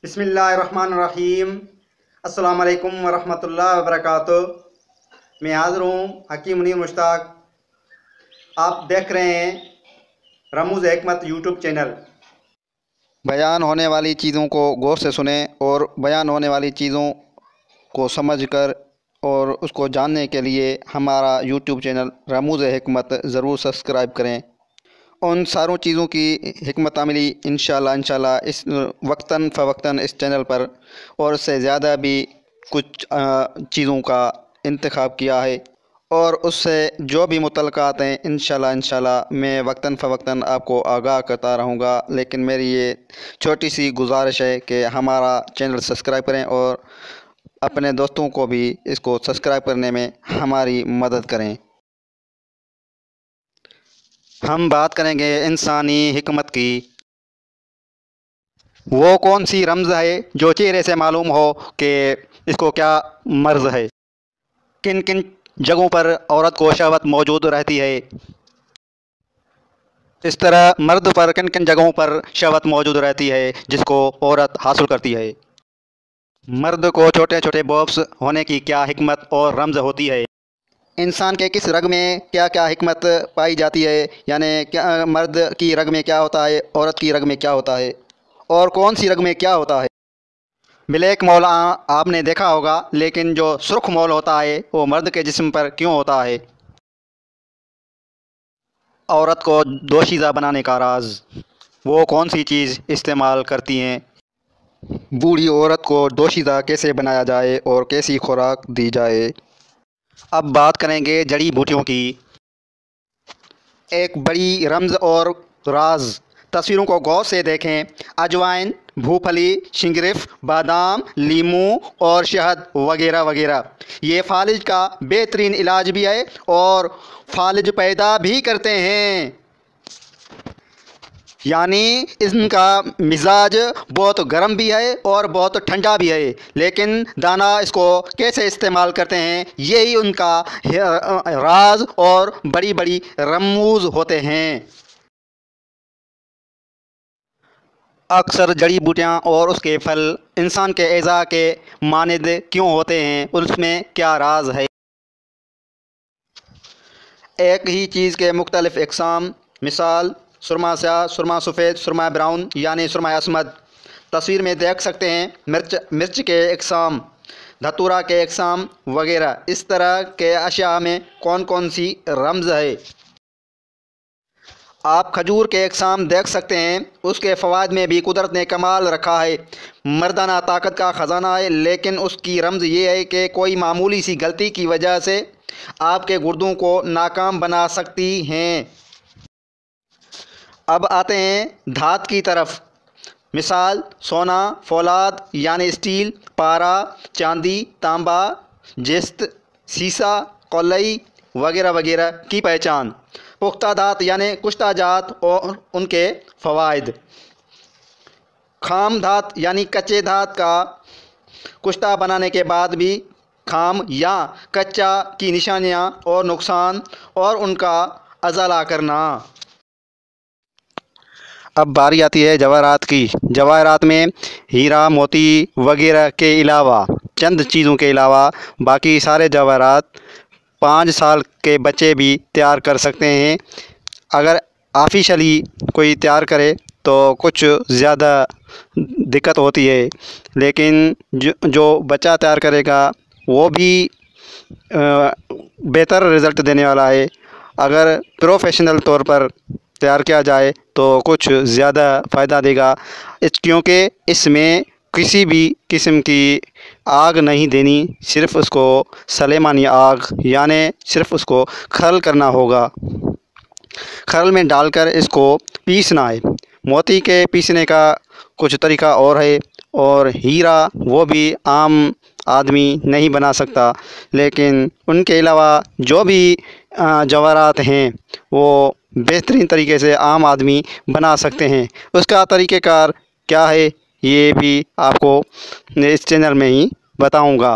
बिस्मिल्लाहिर्रहमानिर्रहीम। अस्सलाम वालेकुम वरहमतुल्लाहि वबरकातुह। मैं हाज़िर हूँ हकीम मुनीर मुश्ताक। आप देख रहे हैं रमूज़ हिकमत यूट्यूब चैनल। बयान होने वाली चीज़ों को गौर से सुनें और बयान होने वाली चीज़ों को समझकर और उसको जानने के लिए हमारा यूट्यूब चैनल रमूज़ हिकमत ज़रूर सब्सक्राइब करें। उन सारों चीज़ों की हिकमत अमली इंशाअल्लाह इस वक्तन फ़वक्तन इस चैनल पर और उससे ज़्यादा भी कुछ चीज़ों का इंतखाब किया है और उससे जो भी मुतलकात हैं इंशाअल्लाह मैं वक्तन फ़वक्तन आपको आगाह करता रहूँगा। लेकिन मेरी ये छोटी सी गुजारिश है कि हमारा चैनल सब्सक्राइब करें और अपने दोस्तों को भी इसको सब्सक्राइब करने में हमारी मदद करें। हम बात करेंगे इंसानी हिकमत की। वो कौन सी रमज़ है जो चेहरे से मालूम हो कि इसको क्या मर्ज़ है। किन किन जगहों पर औरत को शहवत मौजूद रहती है। इस तरह मर्द पर किन किन जगहों पर शहवत मौजूद रहती है जिसको औरत हासिल करती है। मर्द को छोटे छोटे बॉब्स होने की क्या हिकमत और रमज़ होती है। इंसान के किस रग में क्या क्या हिकमत पाई जाती है, यानी क्या मर्द की रग में क्या होता है, औरत की रग में क्या होता है और कौन सी रग में क्या होता है। ब्लैक मॉल आपने देखा होगा, लेकिन जो सुर्ख मॉल होता है वो मर्द के जिस्म पर क्यों होता है। औरत को दोशीज़ा बनाने का राज, वो कौन सी चीज़ इस्तेमाल करती हैं। बूढ़ी औरत को दोशीज़ा कैसे बनाया जाए और कैसी खुराक दी जाए। अब बात करेंगे जड़ी बूटियों की। एक बड़ी रमज़ और राज। तस्वीरों को गौर से देखें। अजवाइन, भूफली, शिंगरिफ, बादाम, लीमू और शहद वगैरह वगैरह। ये फालिज का बेहतरीन इलाज भी है और फालिज पैदा भी करते हैं, यानी इनका मिजाज बहुत गर्म भी है और बहुत ठंडा भी है। लेकिन दाना इसको कैसे इस्तेमाल करते हैं यही उनका राज और बड़ी बड़ी रमूज़ होते हैं। अक्सर जड़ी बूटियाँ और उसके फल इंसान के एज़ा के मानिद क्यों होते हैं, उसमें क्या राज है। एक ही चीज़ के मुख्तलिफ़ इक़साम, मिसाल सुरमा स्याह, सुरमा सफ़ेद, सुरमा ब्राउन यानी सुरमा असमद। तस्वीर में देख सकते हैं मिर्च के इक़साम, धतूरा के इक़साम वगैरह। इस तरह के अशिया में कौन कौन सी रमज़ है। आप खजूर के इक़साम देख सकते हैं, उसके फ़वाद में भी कुदरत ने कमाल रखा है। मर्दाना ताकत का ख़जाना है, लेकिन उसकी रमज़ ये है कि कोई मामूली सी गलती की वजह से आपके गुर्दों को नाकाम बना सकती हैं। अब आते हैं धात की तरफ। मिसाल सोना, फौलाद यानी स्टील, पारा, चांदी, तांबा, जिस्त, सीसा, कौलई वगैरह वगैरह की पहचान। पुख्ता धात यानी कुश्ता जात और उनके फ़वाइद। खाम धात यानी कच्चे धात का कुश्ता बनाने के बाद भी खाम या कच्चा की निशानियाँ और नुकसान और उनका अज़ला करना। अब बारी आती है जवाहरात की। जवाहरात में हीरा, मोती वगैरह के अलावा, चंद चीज़ों के अलावा बाकी सारे जवाहरात 5 साल के बच्चे भी तैयार कर सकते हैं। अगर ऑफिशियली कोई तैयार करे तो कुछ ज़्यादा दिक्कत होती है, लेकिन जो बच्चा तैयार करेगा वो भी बेहतर रिज़ल्ट देने वाला है। अगर प्रोफेशनल तौर पर तैयार किया जाए तो कुछ ज़्यादा फ़ायदा देगा, क्योंकि इसमें किसी भी किस्म की आग नहीं देनी, सिर्फ़ उसको सलेमानी आग यानी सिर्फ़ उसको खरल करना होगा। खरल में डालकर इसको पीसना है। मोती के पीसने का कुछ तरीका और है, और हीरा वो भी आम आदमी नहीं बना सकता, लेकिन उनके अलावा जो भी जवाहरात हैं वो बेहतरीन तरीके से आम आदमी बना सकते हैं। उसका तरीक़ेकार क्या है ये भी आपको इस चैनल में ही बताऊंगा।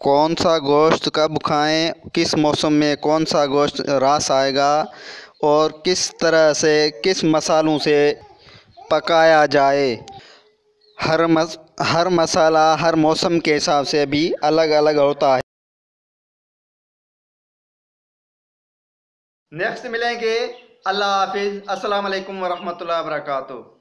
कौन सा गोश्त कब खाएं, किस मौसम में कौन सा गोश्त रास आएगा और किस तरह से किस मसालों से पकाया जाए। ہر مسئلہ ہر موسم کے حساب سے بھی الگ الگ ہوتا ہے۔ نیکسٹ ملیں گے۔ اللہ حافظ۔ السلام علیکم ورحمۃ اللہ وبرکاتہ۔